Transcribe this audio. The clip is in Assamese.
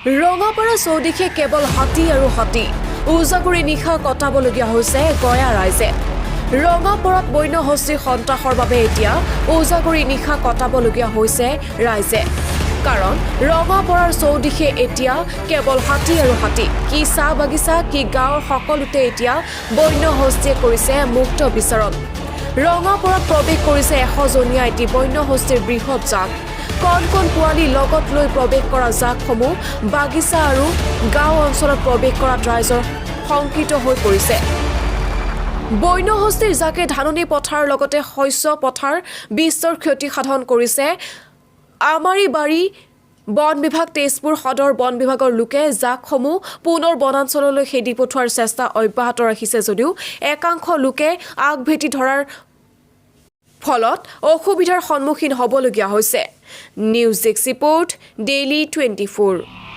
ৰঙাপাৰা চৌদিশে কেৱল হাতী আৰু হাতী উজাগৰি নিশা কটাবলগীয়া হৈছে গয়া ৰাইজে ৰঙাপাৰাত বন্যহস্তীৰ সন্ত্ৰাসৰ বাবে এতিয়া উজাগৰি নিশা কটাবলগীয়া হৈছে ৰাইজে কাৰণ ৰঙাপাৰাৰ চৌদিশে এতিয়া কেৱল হাতী আৰু হাতী কি চাহ বাগিচা কি গাঁৱৰ সকলোতে এতিয়া বন্যহস্তীয়ে কৰিছে মুক্ত বিচৰণ ৰঙাপাৰাত প্ৰৱেশ কৰিছে 100 জনীয়া এটি বন্যহস্তীৰ বৃহৎ জাক কণ কণ পোৱালি লগত লৈ প্ৰৱেশ কৰা জাকসমূহ বাগিচা আৰু গাঁও অঞ্চলত প্ৰৱেশ কৰা ৰাইজৰ শংকিত হৈ পৰিছে বন্যহস্তীৰ জাকে ধাননি পথাৰ লগতে শস্য পথাৰ বিস্তৰ ক্ষতি সাধন কৰিছে আমাৰি বাৰী বন বিভাগ তেজপুৰ সদৰ বন বিভাগৰ লোকে জাকসমূহ পুনৰ বনাঞ্চললৈ খেদি পঠোৱাৰ চেষ্টা অব্যাহত ৰাখিছে যদিও একাংশ লোকে আগভেটি ধৰাৰ ফলত অসুবিধাৰ সন্মুখীন হ'বলগীয়া হৈছে নিউজ ডেস্ক ৰিপোৰ্ট ডেইলি 24